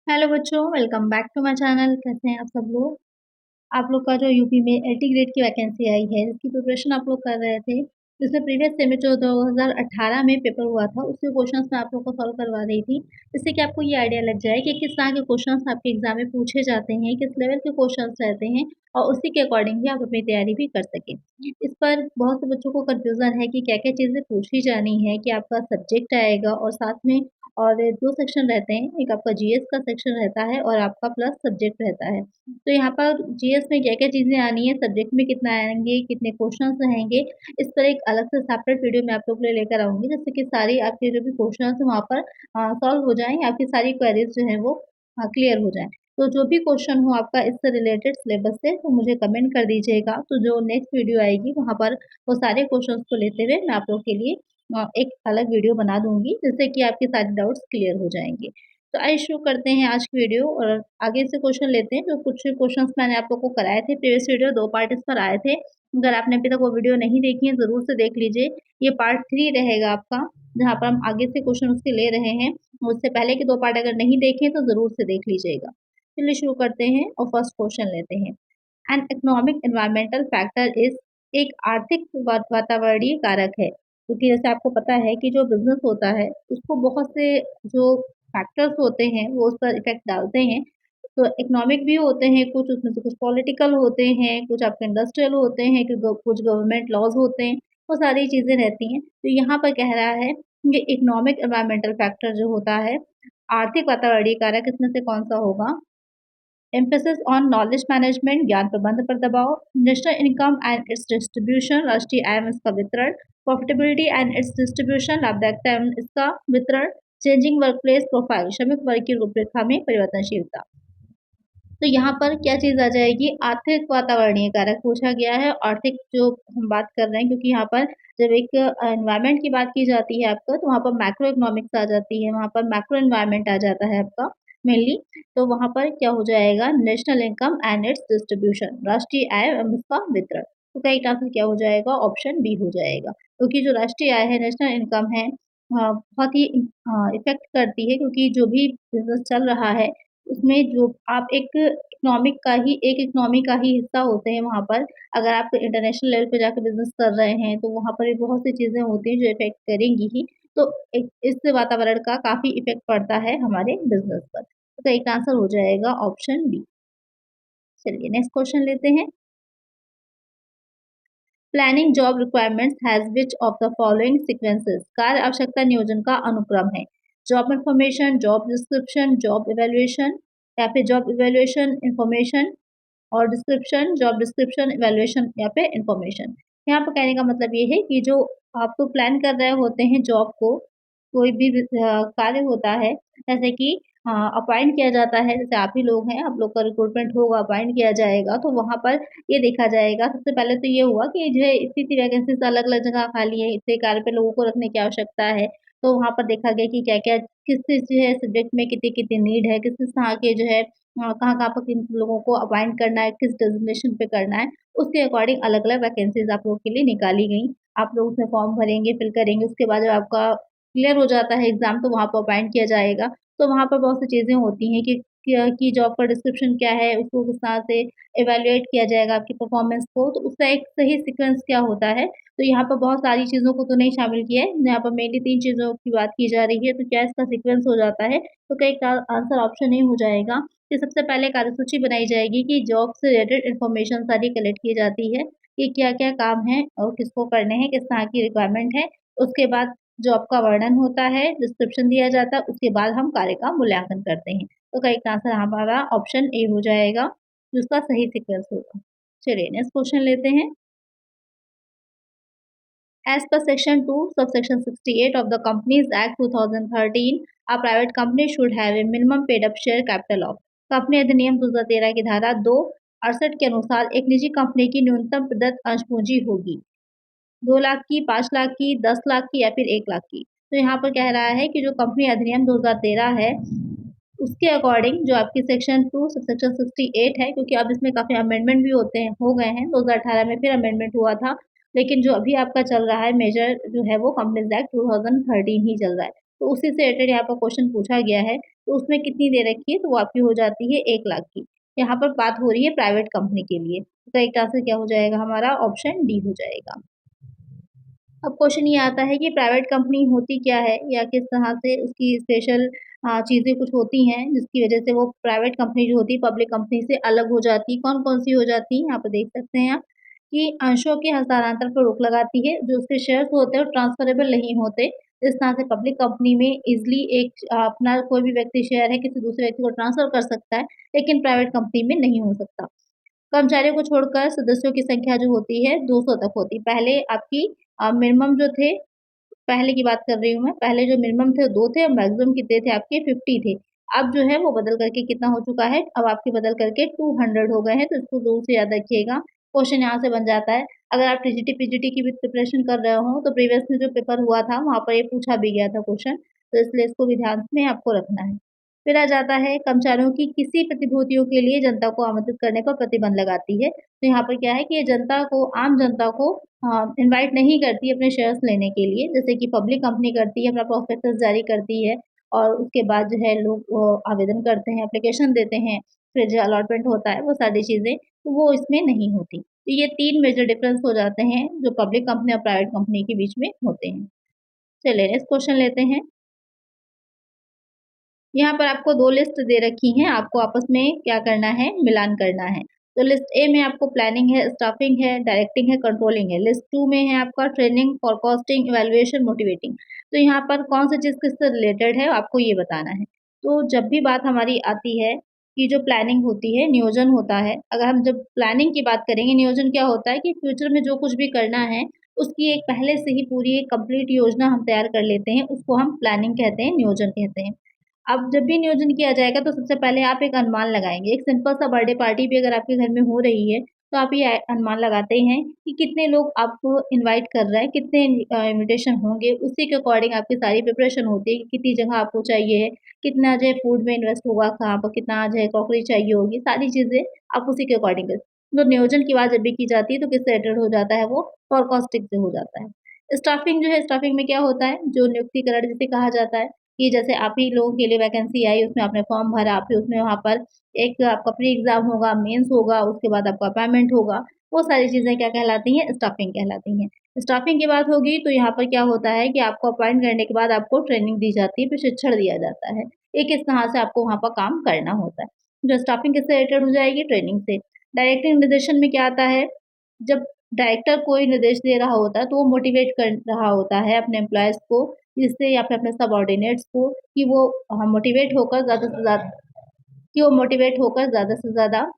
Hello बच्चों, welcome back to my channel. कैसे हैं आप सब लोग। आप लोग का जो यूपी में एलटी ग्रेड की वैकेंसी आई है, इसकी प्रिपरेशन आप लोग कर रहे थे, जिसमें प्रीवियस सेम जो 2018 में पेपर हुआ था, उसके क्वेश्चंस मैं आप लोग को सॉल्व करवा रही थी, जिससे कि आपको ये आइडिया लग जाए कि किस तरह के क्वेश्चंस आपके एग्जाम में पूछे जाते हैं, किस लेवल के क्वेश्चंस रहते हैं, और उसी के अकॉर्डिंग ही आप अपनी तैयारी भी कर सकें। इस पर बहुत से बच्चों को कंफ्यूजन है कि क्या क्या चीज़ें पूछी जानी है, कि आपका सब्जेक्ट आएगा और साथ में और दो सेक्शन रहते हैं, एक आपका जीएस का सेक्शन रहता है और आपका प्लस सब्जेक्ट रहता है। तो यहाँ पर जीएस में क्या-क्या चीज़ें आनी है, सब्जेक्ट में कितना आएँगे, कितने क्वेश्चंस रहेंगे, इस पर एक अलग से सेपरेट वीडियो मैं आप लोग के लिए लेकर आऊँगी, जिससे कि सारी आपके जो भी क्वेश्चंस हैं वहाँ पर सॉल्व हो जाएँ, आपकी सारी क्वेरीज़ जो हैं वो क्लियर हो जाएँ। तो जो भी क्वेश्चन हो आपका इससे रिलेटेड सिलेबस से, तो मुझे कमेंट कर दीजिएगा, तो जो नेक्स्ट वीडियो आएगी वहाँ पर वो सारे क्वेश्चंस को लेते हुए मैं आप लोग के लिए एक अलग वीडियो बना दूँगी, जिससे कि आपके सारे डाउट्स क्लियर हो जाएँगे। तो आइए शुरू करते हैं आज की वीडियो और आगे से क्वेश्चन लेते हैं। जो कुछ क्वेश्चंस मैंने आप लोग को कराए थे प्रीवियस वीडियो, 2 पार्ट इस पर आए थे। अगर आपने अभी तक वो वीडियो नहीं देखी है, ज़रूर से देख लीजिए। ये पार्ट 3 रहेगा आपका, जहाँ पर हम आगे से क्वेश्चन उसके ले रहे हैं। उससे पहले के 2 पार्ट अगर नहीं देखे हैं, तो ज़रूर से देख लीजिएगा। चलिए शुरू करते हैं और फर्स्ट क्वेश्चन लेते हैं। An economic environmental factor is एक आर्थिक वातावरणीय कारक है। क्योंकि जैसे आपको पता है कि जो बिज़नेस होता है, उसको बहुत से जो फैक्टर्स होते हैं, वो उस पर इफ़ेक्ट डालते हैं। तो इकोनॉमिक भी होते हैं कुछ, उसमें से कुछ पॉलिटिकल होते हैं, कुछ आपके इंडस्ट्रियल होते हैं, कुछ गवर्नमेंट लॉज़ होते हैं, वो सारी चीज़ें रहती हैं। तो यहाँ पर कह रहा है कि इकोनॉमिक एनवायरमेंटल फैक्टर जो होता है, आर्थिक वातावरणीय कारक, इसमें से कौन-सा होगा? एम्फेसिस ऑन नॉलेज मैनेजमेंट, ज्ञान प्रबंध पर दबाव, national income and it's distribution, राष्ट्रीय आय एवं इसका वितरण, प्रॉफिटेबिलिटी एंड इट्स डिस्ट्रीब्यूशन, लाभदायकता एवं इसका वितरण, चेंजिंग वर्कप्लेस प्रोफाइल, श्रमिक वर्ग की रूपरेखा में परिवर्तनशीलता। तो यहाँ पर क्या चीज़ आ जाएगी? आर्थिक वातावरणीय कारक पूछा गया है। आर्थिक जो हम बात कर रहे हैं, क्योंकि यहाँ पर जब एक एनवायरनमेंट की बात की जाती है आपका, तो वहाँ पर मैक्रो इकोनॉमिक्स आ जाती है, वहाँ पर मैक्रो एनवायरनमेंट आ जाता है आपका मेनली। तो वहाँ पर क्या हो जाएगा? National income and it's distribution, राष्ट्रीय आय एवं इसका वितरण। तो करेक्ट आंसर क्या हो जाएगा? ऑप्शन बी हो जाएगा। क्योंकि जो राष्ट्रीय आय है, नेशनल इनकम है, बहुत ही इफ़ेक्ट करती है, क्योंकि जो भी बिज़नेस चल रहा है, उसमें जो आप एक इकोनॉमी का ही हिस्सा होते हैं वहाँ पर। अगर आप इंटरनेशनल लेवल पे जाके बिज़नेस कर रहे हैं, तो वहाँ पर भी बहुत सी चीज़ें होती हैं जो इफ़ेक्ट करेंगी ही। तो एक इस वातावरण का काफ़ी इफ़ेक्ट पड़ता है हमारे बिज़नेस पर। तो करेक्ट आंसर हो जाएगा ऑप्शन बी। चलिए नेक्स्ट क्वेश्चन लेते हैं। Planning job requirements has which of the following sequences? कार्य आवश्यकता नियोजन का अनुक्रम है। Job information, job description, job evaluation, या फिर जॉब इवैल्यूएशन इन्फॉर्मेशन और डिस्क्रिप्शन, जॉब डिस्क्रिप्शन, इवैल्यूएशन या फिर इन्फॉर्मेशन। यहाँ पर कहने का मतलब ये है कि जो आप तो प्लान कर रहे होते हैं जॉब को, कोई भी कार्य होता है, जैसे कि अपॉइंट किया जाता है, जैसे आप ही लोग हैं, आप लोग का रिक्रूटमेंट होगा, अपॉइंट किया जाएगा, तो वहाँ पर ये देखा जाएगा। सबसे पहले तो ये हुआ कि जो है इतनी-इतनी वैकेंसीज़ अलग-अलग जगह खाली है, इतने कार्य पे लोगों को रखने की आवश्यकता है। तो वहाँ पर देखा गया कि क्या-क्या किस-किस जो है सब्जेक्ट में कितनी-कितनी नीड है, किस-किस तरह के जो है कहाँ-कहाँ पर किन लोगों को अपॉइंट करना है, किस डेज़िग्नेशन पे करना है, उसके अकॉर्डिंग अलग-अलग वैकेंसीज़ आप लोगों के लिए निकाली गईं। आप लोग उसमें फॉर्म भरेंगे, फिल करेंगे, उसके बाद जब आपका क्लियर हो जाता है एग्ज़ाम, तो वहाँ पर अपॉइंट किया जाएगा। तो वहाँ पर बहुत सी चीज़ें होती हैं कि जॉब का डिस्क्रिप्शन क्या है, उसको किस तरह से इवैल्यूएट किया जाएगा आपकी परफ़ॉर्मेंस को, तो उसका एक सही सीक्वेंस क्या होता है। तो यहाँ पर बहुत सारी चीज़ों को तो नहीं शामिल किया है, यहाँ पर मेनली 3 चीज़ों की बात की जा रही है, तो क्या इसका सीक्वेंस हो जाता है? तो करेक्ट आंसर ऑप्शन ए हो जाएगा कि सबसे पहले कार्यसूची बनाई जाएगी कि जॉब से रिलेटेड इन्फॉर्मेशन सारी कलेक्ट की जाती है, कि क्या-क्या काम है और किसको करने हैं, किस तरह की रिक्वायरमेंट है। उसके बाद जॉब का वर्णन होता है, डिस्क्रिप्शन दिया जाता है, उसके बाद हम कार्य का मूल्यांकन करते हैं। तो करेक्ट आंसर हमारा ऑप्शन ए हो जाएगा, जिसका सही सीक्वेंस होगा। चलिए नेक्स्ट क्वेश्चन लेते हैं। As per Section 2, subsection 68 of the Companies Act 2013, a private company should have a minimum paid up share capital of। Company अधिनियम 2013 की धारा 268 के अनुसार एक निजी कंपनी की न्यूनतम प्रदत्त अंश पूंजी होगी 2 लाख की, 5 लाख की, 10 लाख की या फिर 1 लाख की। तो यहाँ पर कह रहा है कि जो कंपनी अधिनियम 2013 है, उसके अकॉर्डिंग जो आपकी सेक्शन 2 सबसेक्शन 68 है, क्योंकि अब इसमें काफ़ी अमेंडमेंट भी हो गए हैं, 2018 में फिर अमेंडमेंट हुआ था, लेकिन जो अभी आपका चल रहा है मेजर जो है वो कंपनीज़ एक्ट 2013 ही चल रहा है। तो उसी से रिलेटेड यहाँ पर क्वेश्चन पूछा गया है, तो उसमें कितनी दे रखी है, तो वो आपकी हो जाती है 1 लाख की। यहाँ पर बात हो रही है प्राइवेट कंपनी के लिए, तो करेक्ट आंसर क्या हो जाएगा हमारा? ऑप्शन डी हो जाएगा। अब क्वेश्चन ये आता है कि प्राइवेट कंपनी होती क्या है या किस तरह से उसकी स्पेशल चीज़ें कुछ होती हैं जिसकी वजह से वो प्राइवेट कंपनी जो होती है पब्लिक कंपनी से अलग हो जाती है, कौन-कौन सी हो जाती है? यहाँ पर देख सकते हैं आप कि अंशों के हस्तांतरण पर रोक लगाती है, जो उसके शेयर्स होते हैं वो ट्रांसफरेबल नहीं होते। इस तरह से पब्लिक कंपनी में ईज़िली एक अपना कोई भी व्यक्ति शेयर है किसी दूसरे व्यक्ति को ट्रांसफ़र कर सकता है, लेकिन प्राइवेट कंपनी में नहीं हो सकता। कर्मचारियों को छोड़कर सदस्यों की संख्या जो होती है 200 तक होती। पहले आपकी मिनिमम जो थे, पहले की बात कर रही हूँ मैं, पहले जो मिनिमम थे 2 थे और मैक्सिमम कितने थे आपके 50 थे। अब जो है वो बदल करके कितना हो चुका है, अब आपके बदल करके 200 हो गए हैं, तो इसको 2 से याद रखिएगा। क्वेश्चन यहाँ से बन जाता है, अगर आप टीजीटी, पीजीटी की भी प्रिपरेशन कर रहे हो, तो प्रीवियस में जो पेपर हुआ था, वहाँ पर ये पूछा भी गया था क्वेश्चन, तो इसलिए इसको भी ध्यान में आपको रखना है। फिर आ जाता है कर्मचारियों की किसी प्रतिभूतियों के लिए जनता को आमंत्रित करने पर प्रतिबंध लगाती है। तो यहाँ पर क्या है कि ये जनता को आम जनता को इनवाइट नहीं करती अपने शेयर्स लेने के लिए, जैसे कि पब्लिक कंपनी करती है, अपना प्रॉस्पेक्टस जारी करती है और उसके बाद जो है लोग आवेदन करते हैं, एप्लीकेशन देते हैं, फिर जो अलॉटमेंट होता है, वो सारी चीज़ें, तो वो इसमें नहीं होती। तो ये 3 मेजर डिफरेंस हो जाते हैं, जो पब्लिक कंपनी और प्राइवेट कंपनी के बीच में होते हैं। चलिए नेक्स्ट क्वेश्चन लेते हैं। यहाँ पर आपको 2 लिस्ट दे रखी हैं, आपको आपस में क्या करना है, मिलान करना है। तो लिस्ट ए में आपको प्लानिंग है, स्टाफिंग है, डायरेक्टिंग है, कंट्रोलिंग है। लिस्ट 2 में है आपका ट्रेनिंग, फोरकास्टिंग, इवैल्यूएशन, मोटिवेटिंग। तो यहाँ पर कौन सी चीज़ किससे रिलेटेड है, आपको ये बताना है। तो जब भी बात हमारी आती है कि जो प्लानिंग होती है, नियोजन होता है। अगर हम जब प्लानिंग की बात करेंगे, नियोजन क्या होता है कि फ्यूचर में जो कुछ भी करना है, उसकी एक पहले से ही पूरी एक कंप्लीट योजना हम तैयार कर लेते हैं, उसको हम प्लानिंग कहते हैं, नियोजन कहते हैं। अब जब भी नियोजन किया जाएगा तो सबसे पहले आप एक अनुमान लगाएँगे। एक सिंपल सा बर्थडे पार्टी भी अगर आपके घर में हो रही है, तो आप ये अनुमान लगाते हैं कि कितने लोग आपको इनवाइट कर रहे हैं, कितने इन्विटेशन होंगे, उसी के अकॉर्डिंग आपकी सारी प्रिपरेशन होती है कि कितनी जगह आपको चाहिए, कितना जो है फूड में इन्वेस्ट होगा, कहाँ पर कितना जो है क्रॉकरी चाहिए होगी, सारी चीज़ें आप उसी के अकॉर्डिंग तो नियोजन की बात जब भी की जाती है तो किससे रिलेटेड हो जाता है वो फोरकास्टिंग से हो जाता है। स्टाफिंग जो है, स्टाफिंग में क्या होता है, जो नियुक्तिकरण जिसे कहा जाता है कि जैसे आप ही लोगों के लिए वैकेंसी आई, उसमें आपने फॉर्म भरा, फिर उसमें वहाँ पर एक आपका प्री एग्ज़ाम होगा, मेंस होगा, उसके बाद आपका अपॉइंटमेंट होगा। वो सारी चीज़ें क्या कहलाती हैं? स्टाफिंग कहलाती हैं। स्टाफिंग की बात होगी तो यहाँ पर क्या होता है कि आपको अपॉइंट करने के बाद आपको ट्रेनिंग दी जाती है, प्रशिक्षण दिया जाता है। एक इस तरह से आपको वहाँ पर काम करना होता है। जो स्टाफिंग किससे रिलेटेड हो जाएगी? ट्रेनिंग से। डायरेक्टिंग निर्देशन में क्या आता है? जब डायरेक्टर कोई निर्देश दे रहा होता है, तो वो मोटिवेट कर रहा होता है अपने एम्प्लॉइज़ को, जिससे या फिर अपने सबऑर्डिनेट्स को कि वो मोटिवेट होकर ज़्यादा से ज़्यादा ज़्यादा से ज़्यादा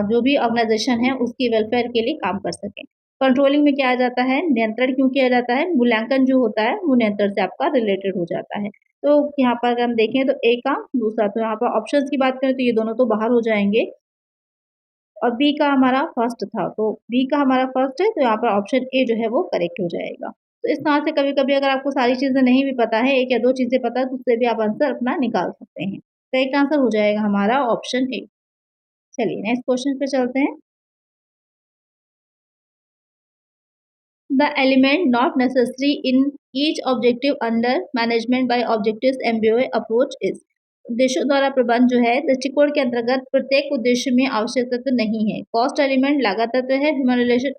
जो भी ऑर्गनाइज़ेशन है उसकी वेलफेयर के लिए काम कर सकें। कंट्रोलिंग में क्या आ जाता है? नियंत्रण क्यों किया जाता है? मूल्यांकन जो होता है वो नियंत्रण से आपका रिलेटेड हो जाता है। तो यहाँ पर अगर हम देखें तो ए का दूसरा, तो यहाँ पर ऑप्शंस की बात करें तो ये दोनों तो बाहर हो जाएँगे और बी का हमारा फर्स्ट था, तो बी का हमारा फर्स्ट है, तो यहाँ पर ऑप्शन ए जो है वो करेक्ट हो जाएगा। तो इस तरह से कभी-कभी अगर आपको सारी चीज़ें नहीं भी पता है, 1 या 2 चीज़ें पता है, तो उससे भी आप आंसर अपना निकाल सकते हैं। करेक्ट आंसर हो जाएगा हमारा ऑप्शन ए। चलिए नेक्स्ट क्वेश्चन पे चलते हैं। The element not necessary in each objective under management by objectives MBOA approach is उद्देश्यों द्वारा प्रबंध जो है दृष्टिकोण के अंतर्गत प्रत्येक उद्देश्य में आवश्यक तत्व नहीं है। कॉस्ट एलिमेंट लागत तत्व है, ह्यूमन रिलेशन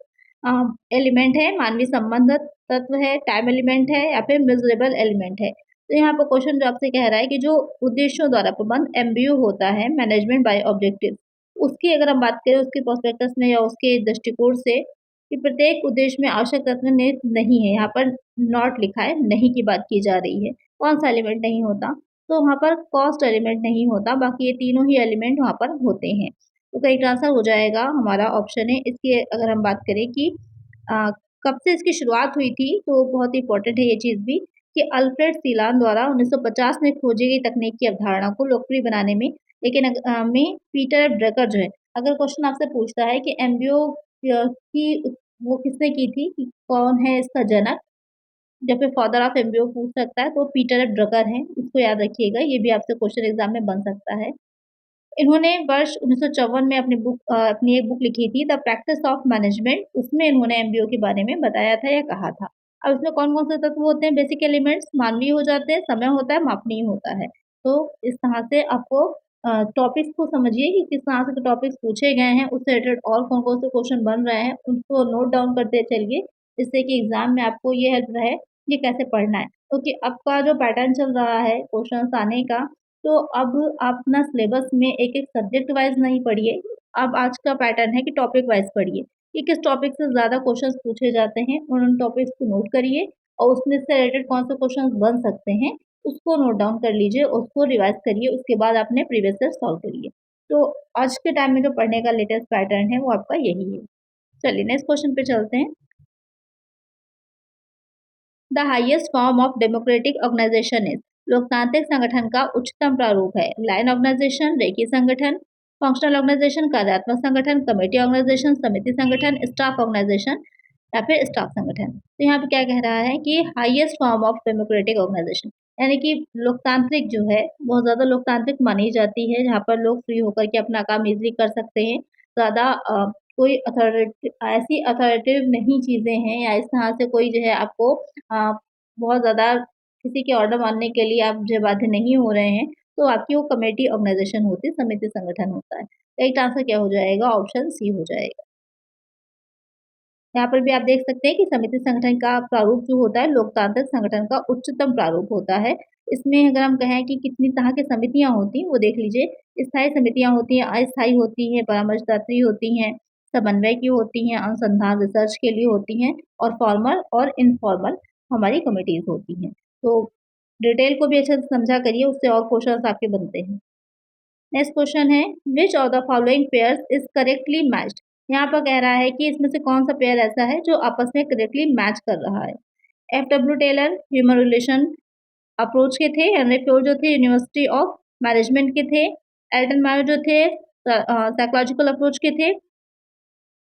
एलिमेंट है, मानवीय संबंध तत्व है, टाइम एलिमेंट है या फिर मेजरेबल एलिमेंट है। तो यहाँ पर क्वेश्चन जो आपसे कह रहा है कि जो उद्देश्यों द्वारा प्रबंध एमबीओ होता है मैनेजमेंट बाय ऑब्जेक्टिव, उसकी अगर हम बात करें उसके प्रोस्पेक्टस में या उसके दृष्टिकोण से कि प्रत्येक उद्देश्य में आवश्यक तत्व नहीं है, यहाँ पर नॉट लिखा है, नहीं की बात की जा रही है। कौन-सा एलिमेंट नहीं होता? तो वहाँ पर कॉस्ट एलिमेंट नहीं होता, बाकी ये तीनों ही एलिमेंट वहाँ पर होते हैं। तो करेक्ट आंसर हो जाएगा हमारा ऑप्शन है। इसकी अगर हम बात करें कि अ, कब से इसकी शुरुआत हुई थी, तो बहुत इम्पोर्टेंट है ये चीज़ भी कि अल्फ्रेड सीलान द्वारा 1950 में खोजी गई तकनीक की अवधारणा को लोकप्रिय बनाने में, लेकिन में पीटर ड्रकर जो है, अगर क्वेश्चन आपसे पूछता है कि एमबीओ कि वो किसने की थी, कि कौन है इसका जनक? या फिर फादर ऑफ एमबीओ पूछ सकता है, तो पीटर एफ ड्रकर हैं, इसको याद रखिएगा, ये भी आपसे क्वेश्चन एग्ज़ाम में बन सकता है। इन्होंने वर्ष 1954 में अपनी एक बुक लिखी थी द प्रैक्टिस ऑफ मैनेजमेंट, उसमें इन्होंने एमबीओ के बारे में बताया था या कहा था। अब इसमें कौन-कौन से तत्व होते हैं? बेसिक एलिमेंट्स मानवीय हो जाते हैं, समय होता है, मापनीय होता है। तो इस तरह से आपको टॉपिक्स को समझिए कि किस तरह से टॉपिक्स पूछे गए हैं, उससे रिलेटेड और कौन-कौन से क्वेश्चन बन रहे हैं, उनको नोट डाउन करते चलिए, जिससे कि एग्ज़ाम में आपको ये हेल्प रहे कि कैसे पढ़ना है। क्योंकि अब का जो पैटर्न चल रहा है क्वेश्चन्स आने का, तो अब आप अपना सिलेबस में एक-एक सब्जेक्ट वाइज़ नहीं पढ़िए, अब आज का पैटर्न है कि टॉपिक वाइज़ पढ़िए। कि किस टॉपिक से ज़्यादा क्वेश्चंस पूछे जाते हैं और उन टॉपिक्स को नोट करिए और उसमें से रिलेटेड कौन से क्वेश्चंस बन सकते हैं, उसको नोट डाउन कर लीजिए, उसको रिवाइज़ करिए, उसके बाद अपने प्रीवियस ईयर सॉल्व करिए। तो आज के टाइम में जो पढ़ने का लेटेस्ट पैटर्न है, वो आपका यही है। चलिए नेक्स्ट क्वेश्चन पे चलते हैं। The highest form of democratic organisation is लोकतांत्रिक संगठन का उच्चतम प्रारूप है लाइन ऑर्गेनाइजेशन, रेखीय संगठन, फंक्शनल ऑर्गेनाइजेशन, कार्यात्मक संगठन, कमेटी ऑर्गेनाइजेशन, समिति संगठन, स्टाफ ऑर्गेनाइजेशन या फिर स्टाफ संगठन। तो यहाँ पे क्या कह रहा है कि highest form of democratic organisation यानी कि लोकतांत्रिक जो है बहुत ज़्यादा लोकतांत्रिक मानी जाती है, जहाँ पर लोग फ्री होकर के अपना काम इजीली कर सकते हैं। ज़्यादा कोई अथॉरिटी ऐसी अथॉरिटेटिव नहीं चीज़ें हैं या इस तरह से कोई जो है आपको बहुत ज़्यादा किसी के ऑर्डर मानने के लिए आप जो बाध्य नहीं हो रहे हैं, तो आपकी वो कमेटी ऑर्गेनाइजेशन होती है, समिति संगठन होता है। तो एक आंसर क्या हो जाएगा? ऑप्शन सी हो जाएगा। यहाँ पर भी आप देख सकते हैं कि समिति संगठन का प्रारूप जो होता है, लोकतांत्रिक संगठन का उच्चतम प्रारूप होता है। इसमें अगर हम कहें कि कितनी तरह की समितियाँ होती हैं, वो देख लीजिए। स्थायी समितियाँ होती हैं, अस्थायी होती हैं, परामर्शदात्री होती हैं, समन्वय की होती हैं, अनुसंधान रिसर्च के लिए होती हैं और फॉर्मल और इनफॉर्मल हमारी कमिटीज़ होती हैं। तो डिटेल को भी अच्छे से समझा करिए, उससे और क्वेश्चन्स आपके बनते हैं। नेक्स्ट क्वेश्चन है which of the following pairs is correctly matched. यहाँ पर कह रहा है कि इसमें से कौन सा पेयर ऐसा है जो आपस में करेक्टली मैच कर रहा है। F W Taylor human relation approach के थे, हेनरी फ्योर जो थे यूनिवर्सिटी ऑफ मैनेजमेंट के थे, एल्टन मायो जो थे साइकोलॉजिकल अप्रोच के थे,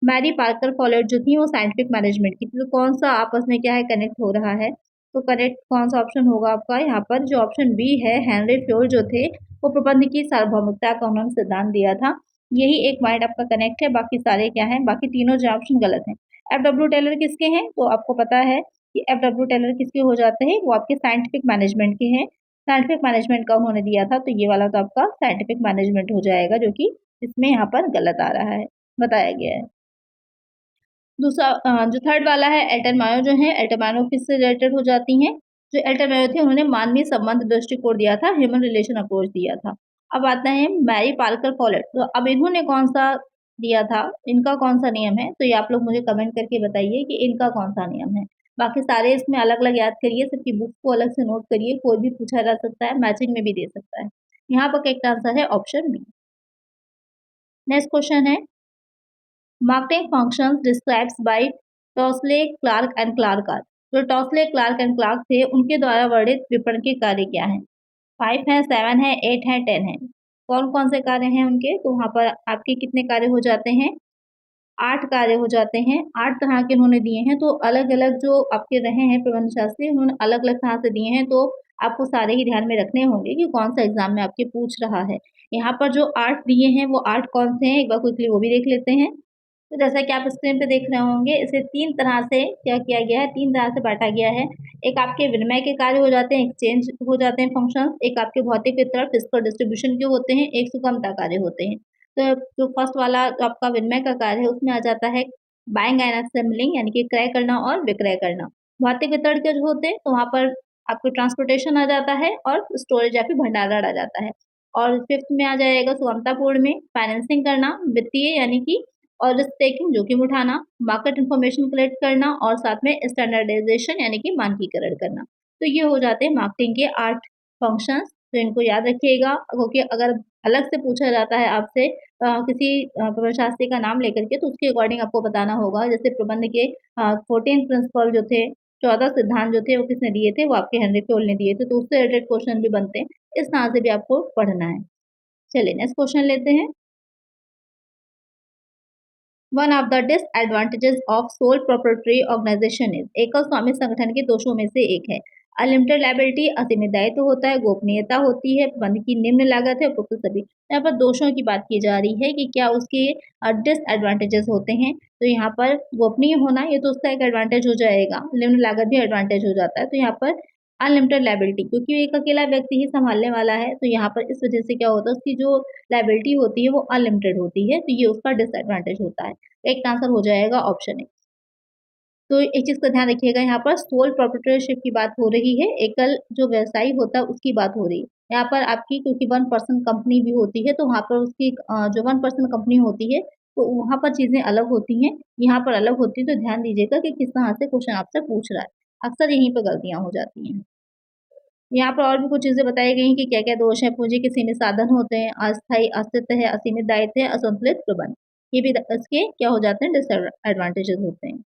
मैरी पार्कर फॉलेट जो थी वो साइंटिफिक मैनेजमेंट की थी। तो कौन सा आपस में क्या है कनेक्ट हो रहा है? तो करेक्ट कौन सा ऑप्शन होगा आपका यहाँ पर? जो ऑप्शन बी है, हेनरी फ्योर जो थे वो प्रबंध की सार्वभौमिकता का उन्होंने सिद्धांत दिया था। यही एक पॉइंट आपका कनेक्ट है, बाकी सारे क्या है, बाकी तीनों जो ऑप्शन गलत हैं। एफ डब्ल्यू टेलर किसके हैं? तो आपको पता है कि एफ डब्ल्यू टेलर किसके हो जाते हैं, वो आपके साइंटिफिक मैनेजमेंट के हैं। साइंटिफिक मैनेजमेंट का उन्होंने दिया था, तो ये वाला तो आपका साइंटिफिक मैनेजमेंट हो जाएगा, जो कि इसमें यहाँ पर गलत आ रहा है, बताया गया है। दूसरा जो थर्ड वाला है एल्टन मायो जो है, एल्टन मायो किससे रिलेटेड हो जाती हैं? जो एल्टन मायो थे उन्होंने मानवीय संबंध दृष्टिकोण दिया था, ह्यूमन रिलेशन अप्रोच दिया था। अब आता है मैरी पार्कर फॉलेट, तो अब इन्होंने कौन-सा दिया था? इनका कौन-सा नियम है? तो ये आप लोग मुझे कमेंट करके बताइए कि इनका कौन-सा नियम है? बाकी सारे इसमें अलग-अलग याद करिए, सबकी बुक्स को अलग से नोट करिए, कोई भी पूछा जा सकता है, मैचिंग में भी दे सकता है। यहाँ पर करेक्ट आंसर है ऑप्शन बी। नेक्स्ट क्वेश्चन है Marketing functions described by Tousley, Clark and Clark are. जो टॉसले, क्लार्क एंड क्लार्क थे, उनके द्वारा वर्णित विपणन के कार्य क्या हैं? 5 हैं, 7 हैं, 8 हैं, 10 हैं। कौन-कौन से कार्य हैं उनके? तो वहाँ पर आपके कितने कार्य हो जाते हैं? 8 कार्य हो जाते हैं। 8 तरह के उन्होंने दिए हैं, तो अलग-अलग जो आपके रहे हैं प्रबंध शास्त्री, उन्होंने अलग-अलग तरह से दिए हैं, तो आपको सारे ही ध्यान में रखने होंगे कि कौन-सा एग्ज़ाम में आपके पूछ रहा है। यहाँ पर जो 8 दिए हैं, वो 8 कौन से हैं? एक बार क्विकली वो भी देख लेते हैं। तो जैसा कि आप स्क्रीन पे देख रहे होंगे, इसे 3 तरह से क्या किया गया है, 3 तरह से बाँटा गया है। एक आपके विनिमय के कार्य हो जाते हैं, एक्सचेंज हो जाते हैं फंक्शंस, एक आपके भौतिक वितरण फिजिकल डिस्ट्रीब्यूशन के होते हैं, एक सुगमता कार्य होते हैं। तो जो फर्स्ट वाला जो आपका विनिमय का कार्य है, उसमें आ जाता है बाइंग एंड असेंबलिंग यानी कि क्रय करना और विक्रय करना। भौतिक वितरण के जो होते हैं, तो वहाँ पर आपको ट्रांसपोर्टेशन आ जाता है और स्टोरेज या फिर भंडारण आ जाता है। और फिफ्थ में आ जाएगा सुगमतापूर्ण में फाइनेंसिंग करना, वित्तीय यानी कि और रिस्क टेकिंग जोखिम उठाना, मार्केट इन्फॉर्मेशन कलेक्ट करना और साथ में स्टैंडर्डाइजेशन यानी कि मानकीकरण करना। तो ये हो जाते हैं मार्केटिंग के 8 फंक्शंस, तो इनको याद रखिएगा क्योंकि अगर अलग से पूछा जाता है आपसे किसी प्रशास्त्री का नाम लेकर के तो उसके अकॉर्डिंग आपको बताना होगा। जैसे प्रबंध के 14 प्रिंसिपल जो थे, 14 सिद्धांत जो थे वो किसने दिए थे? वो आपके हेनरी फ्योल ने दिए थे, तो उससे रिलेटेड क्वेश्चन भी बनते हैं। इस तरह से भी आपको पढ़ना है। चलिए नेक्स्ट क्वेश्चन लेते हैं। One of the disadvantages of sole proprietary organisation is एकल स्वामी संगठन के दोषों में से एक है अनलिमिटेड लायबिलिटी असीमित दायित्व होता है, गोपनीयता होती है, बंद की निम्न लागत है, उपरोक्त सभी। यहाँ पर दोषों की बात की जा रही है कि क्या उसके डिसएडवांटेजेस होते हैं। तो यहाँ पर गोपनीय होना ये तो उसका एक एडवांटेज हो जाएगा, लिमिट लागत भी एडवांटेज हो जाता है। तो यहाँ पर अनलिमिटेड लायबिलिटी, क्योंकि एक अकेला व्यक्ति ही संभालने वाला है, तो यहाँ पर इस वजह से क्या होता है, उसकी जो लायबिलिटी होती है वो अनलिमिटेड होती है, तो ये उसका डिसएडवांटेज होता है। एक आंसर हो जाएगा ऑप्शन ए। तो एक चीज़ का ध्यान रखिएगा, यहाँ पर सोल प्रोप्राइटरशिप की बात हो रही है, एकल जो व्यवसायी होता है उसकी बात हो रही है। यहाँ पर आपकी क्योंकि वन पर्सन कंपनी भी होती है, तो वहाँ पर उसकी जो वन पर्सन कंपनी होती है, तो वहाँ पर चीज़ें अलग होती हैं, यहाँ पर अलग होती है, तो ध्यान दीजिएगा कि किस तरह से क्वेश्चन आपसे पूछ रहा है। अक्सर यहीं पर गलतियाँ हो जाती हैं। यहाँ पर और भी कुछ चीज़ें बताई गई हैं कि क्या-क्या दोष हैं, पूंजी के सीमित साधन होते हैं, अस्थायी अस्तित्व है, असीमित दायित्व है, असंतुलित प्रबंध। ये भी इसके क्या हो जाते हैं, डिसएडवांटेजेस होते हैं।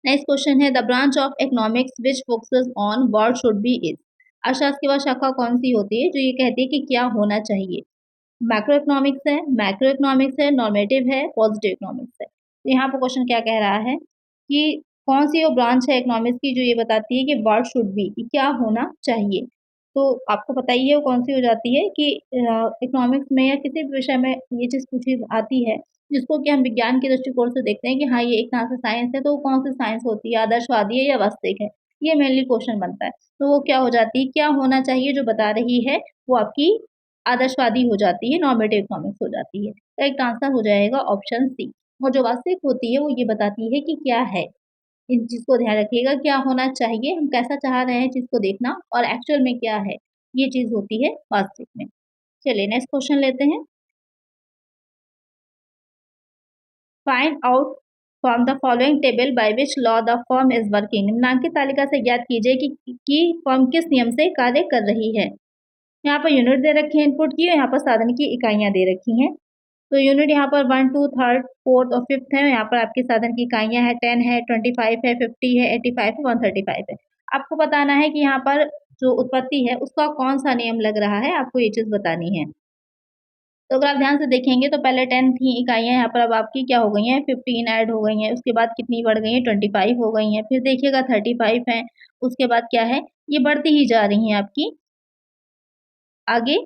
नेक्स्ट क्वेश्चन है the branch of economics which focuses on what should be is. अर्थशास्त्र की वह शाखा कौन सी होती है जो ये कहती है कि क्या होना चाहिए। मैक्रो इकोनॉमिक्स है, मैक्रो इकोनॉमिक्स है, नॉर्मेटिव है, पॉजिटिव इकोनॉमिक्स है। तो यहाँ पर क्वेश्चन क्या कह रहा है कि कौन सी वो ब्रांच है इकोनॉमिक्स की जो ये बताती है कि व्हाट शुड बी, कि क्या होना चाहिए। तो आपको पता ही है वो कौन सी हो जाती है कि इकोनॉमिक्स में या किसी भी विषय में ये चीज़ पूछी आती है जिसको कि हम विज्ञान के दृष्टिकोण से देखते हैं कि हाँ, ये एक तरह से साइंस है, तो वो कौन-सी साइंस होती है, आदर्शवादी है या वास्तविक है? ये मेनली क्वेश्चन बनता है। तो वो क्या हो जाती है, क्या होना चाहिए जो बता रही है, वो आपकी आदर्शवादी हो जाती है, नॉर्मेटिव इकोनॉमिक्स हो जाती है। तो एक आंसर हो जाएगा ऑप्शन सी। और जो वास्तविक होती है, वो ये बताती है कि क्या है। इन चीज़ को ध्यान रखिएगा, क्या होना चाहिए, हम कैसा चाह रहे हैं चीज़ को देखना और एक्चुअल में क्या है, ये चीज़ होती है वास्तविक में। चलिए नेक्स्ट क्वेश्चन लेते हैं। Find out from the following table by which law the firm is working. निम्नलिखित तालिका से ज्ञात कीजिए कि फर्म किस नियम से कार्य कर रही है। यहाँ पर यूनिट दे रखी है इनपुट की और यहाँ पर साधन की इकाइयाँ दे रखी हैं। तो यूनिट यहाँ पर 1, 2, 3, 4 और 5 है। यहाँ पर आपके साधन की इकाइयाँ हैं, 10 है, 25 है, 50 है, 85 है, 135 है। आपको बताना है कि यहाँ पर जो उत्पत्ति है उसका कौन सा नियम लग रहा है, आपको ये चीज़ बतानी है। तो अगर आप ध्यान से देखेंगे तो पहले 10 थी इकाइयाँ, यहाँ पर अब आपकी क्या हो गई हैं, 15 ऐड हो गई हैं, उसके बाद कितनी बढ़ गई हैं, 25 हो गई हैं, फिर देखिएगा 35 हैं, उसके बाद क्या है, ये बढ़ती ही जा रही हैं आपकी आगे,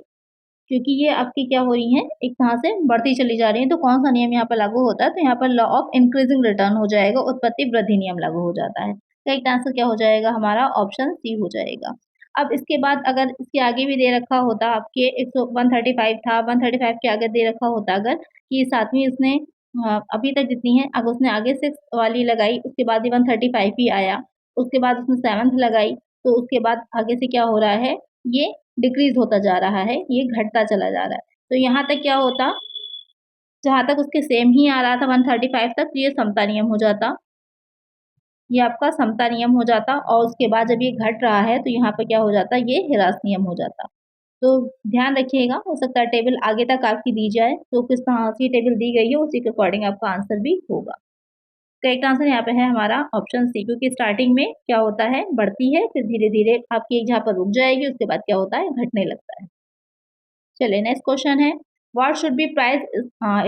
क्योंकि ये आपकी क्या हो रही हैं, एक तरह से बढ़ती चली जा रही हैं। तो कौन-सा नियम यहाँ पर लागू होता है, तो यहाँ पर लॉ ऑफ इंक्रीजिंग रिटर्न हो जाएगा, उत्पत्ति वृद्धि नियम लागू हो जाता है। तो एक आंसर क्या हो जाएगा हमारा, ऑप्शन सी हो जाएगा। अब इसके बाद अगर इसके आगे भी दे रखा होता आपके 135 था, 135 के आगे दे रखा होता अगर कि सातवीं उसने अभी तक जितनी है, अब उसने आगे 6 वाली लगाई, उसके बाद ये 135 ही आया, उसके बाद उसने 7th लगाई, तो उसके बाद आगे से क्या हो रहा है, ये डिक्रीज़ होता जा रहा है, ये घटता चला जा रहा है। तो यहाँ तक क्या होता, जहाँ तक उसके सेम ही आ रहा था 135 तक, तो ये समता नियम हो जाता। ये आपका समता नियम हो जाता और उसके बाद जब ये घट रहा है, तो यहाँ पे क्या हो जाता, ये ह्रास नियम हो जाता। तो ध्यान रखिएगा, हो सकता है टेबल आगे तक आपकी दी जाए, तो किस तरह की टेबल दी गई है, उसी के अकॉर्डिंग आपका आंसर भी होगा। करेक्ट आंसर यहाँ पे है हमारा ऑप्शन सी, क्योंकि स्टार्टिंग में क्या होता है, बढ़ती है, फिर धीरे-धीरे आपकी एक जहाँ पर रुक जाएगी, उसके बाद क्या होता है, घटने लगता है। चलिए नेक्स्ट क्वेश्चन है, what should be price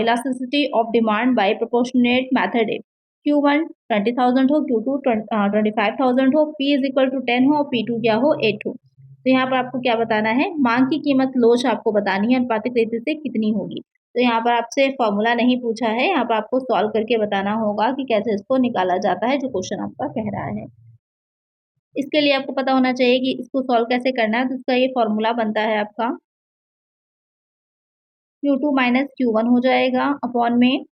elasticity of demand by proportionate method if Q1 20,000 हो, Q2 25,000 हो, P इज इक्वल टू 10 हो और P2 क्या हो, 8 हो। तो यहाँ पर आपको क्या बताना है, मांग की कीमत लोच आपको बतानी है, अनुपातिक रीति से कितनी होगी। तो यहाँ पर आपसे फॉर्मूला नहीं पूछा है, यहाँ पर आपको सॉल्व करके बताना होगा कि कैसे इसको निकाला जाता है, जो क्वेश्चन आपका कह रहा है। इसके लिए आपको पता होना चाहिए कि इसको सॉल्व कैसे करना है, तो इसका ये फॉर्मूला बनता है आपका Q2 माइनस Q1 हो जाएगा अपॉन में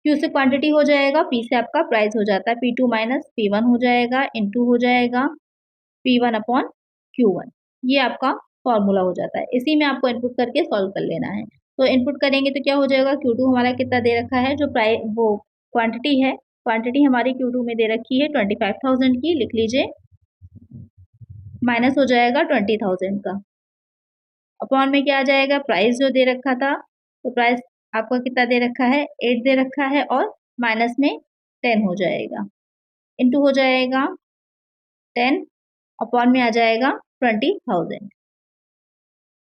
Q से क्वांटिटी हो जाएगा, P से आपका प्राइस हो जाता है, P2 माइनस P1 हो जाएगा, इनटू हो जाएगा P1 अपॉन Q1। ये आपका फॉर्मूला हो जाता है। इसी में आपको इनपुट करके सॉल्व कर लेना है। तो इनपुट करेंगे तो क्या हो जाएगा, Q2 हमारा कितना दे रखा है, जो वो क्वांटिटी है, क्वांटिटी हमारी Q2 में दे रखी है 25,000 की, लिख लीजिए, माइनस हो जाएगा 20,000 का, अपॉन में क्या आ जाएगा, प्राइस जो दे रखा था, तो प्राइस आपका कितना दे रखा है, 8 दे रखा है और माइनस में 10 हो जाएगा, इनटू हो जाएगा 10 अपॉन में आ जाएगा 20,000।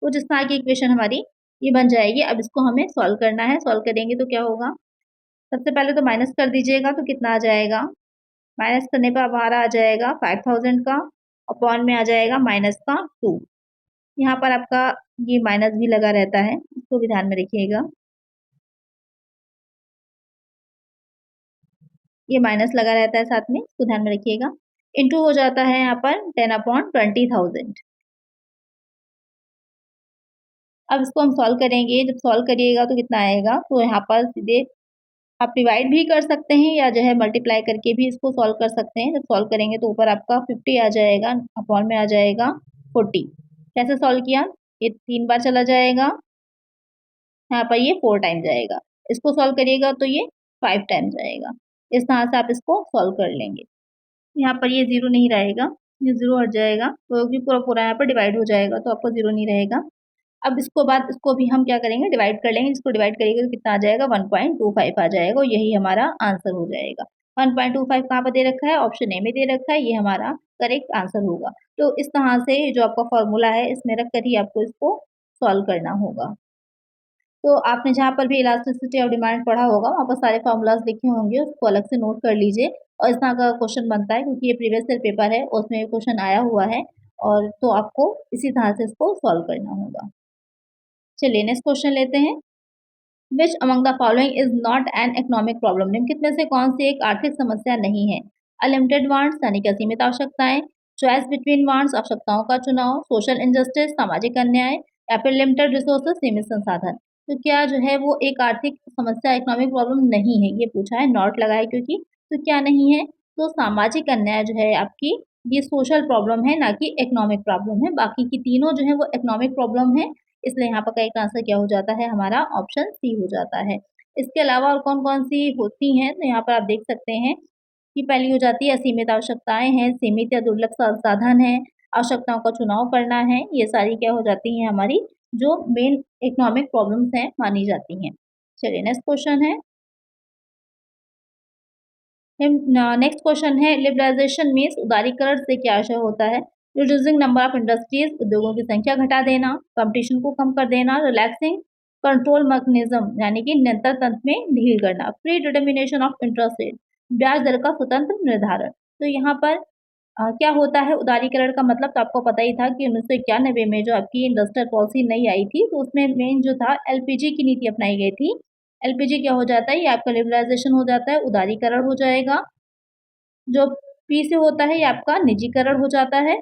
तो जिस तरह की इक्वेशन हमारी ये बन जाएगी। अब इसको हमें सॉल्व करना है, सॉल्व करेंगे तो क्या होगा, सबसे पहले तो माइनस कर दीजिएगा, तो कितना आ जाएगा, माइनस करने पर हमारा आ जाएगा 5000 का, अपॉन में आ जाएगा माइनस का 2। यहाँ पर आपका ये माइनस भी लगा रहता है, इसको भी ध्यान में रखिएगा। ये माइनस लगा रहता है साथ में, इसको ध्यान में रखिएगा। इंटू हो जाता है यहाँ पर 10/20,000। अब इसको हम सॉल्व करेंगे, जब सॉल्व करिएगा तो कितना आएगा, तो यहाँ पर सीधे आप डिवाइड भी कर सकते हैं या जो है मल्टीप्लाई करके भी इसको सॉल्व कर सकते हैं। जब सॉल्व करेंगे तो ऊपर आपका 50 आ जाएगा, अपॉन में आ जाएगा 40। कैसे सॉल्व किया, ये 3 बार चला जाएगा, यहाँ पर ये 4 टाइम जाएगा। इसको सॉल्व करिएगा तो ये 5 टाइम जाएगा। इस तरह से आप इसको सॉल्व कर लेंगे। यहाँ पर ये 0 नहीं रहेगा, ये 0 हट जाएगा, तो भी पूरा पूरा यहाँ पर डिवाइड हो जाएगा, तो आपको 0 नहीं रहेगा। अब इसको बाद इसको भी हम क्या करेंगे, डिवाइड कर लेंगे। इसको डिवाइड करेंगे तो कितना आ जाएगा, 1.25 आ जाएगा, और यही हमारा आंसर हो जाएगा। 1.25 कहाँ पर दे रखा है, ऑप्शन ए में दे रखा है, ये हमारा करेक्ट आंसर होगा। तो इस तरह से जो आपका फॉर्मूला है, इसमें रख कर ही आपको इसको सॉल्व करना होगा। तो आपने जहाँ पर भी इलास्टिसिटी ऑफ डिमांड पढ़ा होगा, वहाँ पर सारे फॉर्मूलाज लिखे होंगे, उसको अलग से नोट कर लीजिए। और इस तरह का क्वेश्चन बनता है, क्योंकि ये प्रीवियस ईयर पेपर है, उसमें क्वेश्चन आया हुआ है, और तो आपको इसी तरह से इसको सॉल्व करना होगा। चलिए नेक्स्ट क्वेश्चन लेते हैं। Which among the following is not an economic problem, निम्नलिखित में से कौन सी एक आर्थिक समस्या नहीं है। अनलिमिटेड वांट्स यानी कि असीमित आवश्यकताएं, चॉइस बिटवीन वांट्स आवश्यकताओं का चुनाव, सोशल इंजस्टिस सामाजिक अन्याय, या फिर लिमिटेड रिसोर्सेज सीमित संसाधन। तो क्या जो है वो एक आर्थिक समस्या इकोनॉमिक प्रॉब्लम नहीं है, ये पूछा है, नॉट लगा है क्योंकि। तो क्या नहीं है, तो सामाजिक अन्याय जो है आपकी, ये सोशल प्रॉब्लम है, ना कि इकोनॉमिक प्रॉब्लम है। बाकी की तीनों जो है वो इकोनॉमिक प्रॉब्लम है, इसलिए यहाँ पर करेक्ट आंसर क्या हो जाता है, हमारा ऑप्शन सी हो जाता है। इसके अलावा और कौन-कौन सी होती हैं, तो यहाँ पर आप देख सकते हैं कि पहली हो जाती है असीमित आवश्यकताएँ हैं, सीमित या दुर्लभ संसाधन है, आवश्यकताओं का चुनाव करना है, ये सारी क्या हो जाती हैं हमारी जो मेन इकोनॉमिक प्रॉब्लम्स हैं मानी जाती हैं। चलिए नेक्स्ट क्वेश्चन है। नेक्स्ट क्वेश्चन है, लिबरलाइजेशन मीन्स उदारीकरण से क्या आशय होता है। रिड्यूसिंग नंबर ऑफ इंडस्ट्रीज, उद्योगों की संख्या घटा देना, कंपटीशन को कम कर देना, रिलैक्सिंग कंट्रोल मैकेनिज्म यानी कि नियंत्रण तंत्र में ढील करना, pre determination of interest rate, ब्याज दर का स्वतंत्र निर्धारण। तो यहाँ पर क्या होता है उदारीकरण का मतलब, तो आपको पता ही था कि 1991 में जो आपकी इंडस्ट्रियल पॉलिसी नई आई थी, तो उसमें मेन जो था एलपीजी की नीति अपनाई गई थी। एलपीजी क्या हो जाता है, ये आपका लिबरलाइजेशन हो जाता है, उदारीकरण हो जाएगा। जो पी से होता है ये आपका निजीकरण हो जाता है,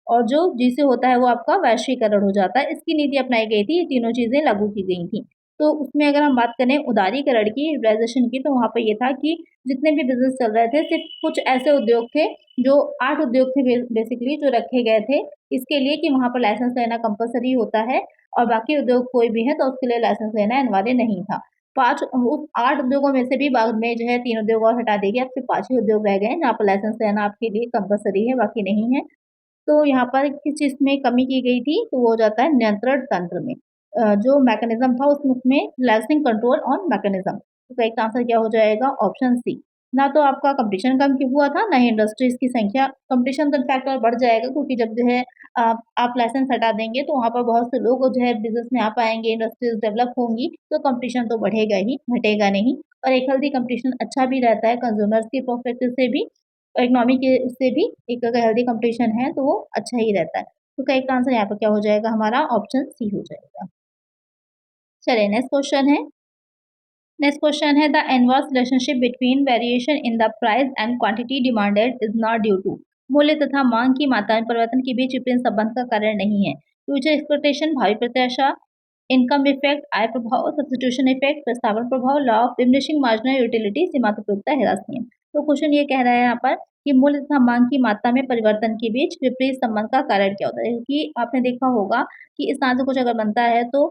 और जो जी से होता है वो आपका वैश्वीकरण हो जाता है। इसकी नीति अपनाई गई थी, ये तीनों चीज़ें लागू की गई थी। तो उसमें अगर हम बात करें उदारीकरण की, लिबरलाइजेशन की, तो वहाँ पे ये था कि जितने भी बिज़नेस चल रहे थे, सिर्फ़ कुछ ऐसे उद्योग थे, जो 8 उद्योग थे बेसिकली जो रखे गए थे, इसके लिए कि वहाँ पर लाइसेंस लेना कंपल्सरी होता है, और बाकी उद्योग कोई भी है तो उसके लिए लाइसेंस लेना अनिवार्य नहीं था। 5 उस 8 उद्योगों में से भी बाद में जो है 3 उद्योग और हटा दिए गए, अब सिर्फ़ 5 ही उद्योग रह गए हैं, जहाँ पर लाइसेंस लेना आपके लिए कंपल्सरी है, बाकी नहीं है। तो यहाँ पर किस चीज़ में कमी की गई थी, तो वो हो जाता है नियंत्रण तंत्र में। जो मैकेनिज़्म था उसमें रिलैक्सिंग कंट्रोल ऑन मैकेनिज़्म। तो करेक्ट आंसर क्या हो जाएगा, ऑप्शन सी। ना तो आपका कॉम्पिटिशन कम क्यों हुआ था, ना ही इंडस्ट्रीज़ की संख्या, कॉम्पिटिशन तो इनफैक्ट और बढ़ जाएगा, क्योंकि जब जो है आप लाइसेंस हटा देंगे तो वहाँ पर बहुत से लोग जो है बिज़नेस में आ पाएँगे, इंडस्ट्रीज़ डेवलप होंगी, तो कॉम्पिटिशन तो बढ़ेगा ही, घटेगा नहीं। और एक हेल्दी कॉम्पिटिशन अच्छा भी रहता है कंज्यूमर्स के पर्सपेक्टिव से भी, इकोनॉमी के उससे भी। एक अगर हेल्दी कंपटीशन है तो वो अच्छा ही रहता है। तो करेक्ट आंसर यहाँ पर क्या हो जाएगा, हमारा ऑप्शन सी हो जाएगा। चलिए नेक्स्ट क्वेश्चन है। नेक्स्ट क्वेश्चन है, the inverse relationship between variation in the price and quantity demanded is not due to, मूल्य तथा मांग की मात्रा में परिवर्तन के बीच विपरीत संबंध का कारण नहीं है। फ्यूचर एक्सपेक्टेशन भावी प्रत्याशा, इनकम इफेक्ट आय प्रभाव, सब्स्टिट्यूशन इफेक्ट प्रस्तावना प्रभाव, law of diminishing marginal utility सीमांत उपयोगिता ह्रास नियम। तो क्वेश्चन ये कह रहा है यहाँ पर कि मूल्य तथा मांग की मात्रा में परिवर्तन के बीच विपरीत संबंध का कारण क्या होता है। क्योंकि आपने देखा होगा कि इस तरह से कुछ अगर बनता है तो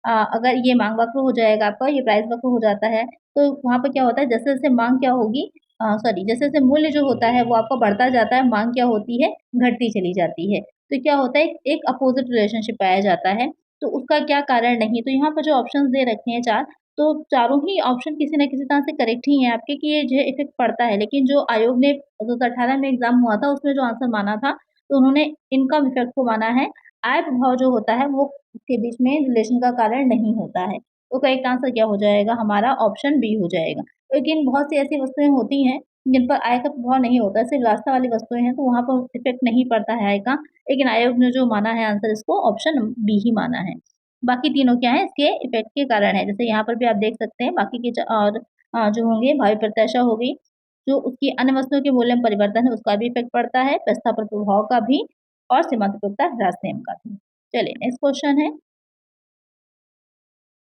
अगर ये मांग वक्र हो जाएगा आपका, ये प्राइस वक्र हो जाता है, तो वहाँ पे क्या होता है, जैसे-जैसे मांग क्या होगी, सॉरी, जैसे-जैसे मूल्य जो होता है वो आपका बढ़ता जाता है, मांग क्या होती है, घटती चली जाती है। तो क्या होता है, एक अपोज़िट रिलेशनशिप पाया जाता है, तो उसका क्या कारण नहीं। तो यहाँ पर जो ऑप्शंस दे रखे हैं 4, तो चारों ही ऑप्शन किसी न किसी तरह से करेक्ट ही हैं आपके, कि ये जो है इफ़ेक्ट पड़ता है। लेकिन जो आयोग ने 2018 में एग्ज़ाम हुआ था, उसमें जो आंसर माना था, तो उन्होंने इनकम इफ़ेक्ट को माना है। आय प्रभाव जो होता है वो के बीच में रिलेशन का कारण नहीं होता है। तो करेक्ट आंसर क्या हो जाएगा, हमारा ऑप्शन बी हो जाएगा। लेकिन बहुत सी ऐसी वस्तुएँ होती हैं जिन पर आय का प्रभाव नहीं होता, सिर्फ विलासिता वाली वस्तुएँ हैं, तो वहाँ पर इफ़ेक्ट नहीं पड़ता है आय का। लेकिन आयोग ने जो माना है आंसर इसको ऑप्शन बी ही माना है। बाकी तीनों क्या है इसके इफ़ेक्ट के कारण है। जैसे यहाँ पर भी आप देख सकते हैं बाकी के और जो होंगे भावी प्रत्याशा हो गई, जो उसकी अन्य वस्तुओं के मूल्य में परिवर्तन है उसका भी इफ़ेक्ट पड़ता है, प्रस्ताव पर प्रभाव का भी और सीमांत उपयोगिता ह्रास नियम का भी। चलिए नेक्स्ट क्वेश्चन है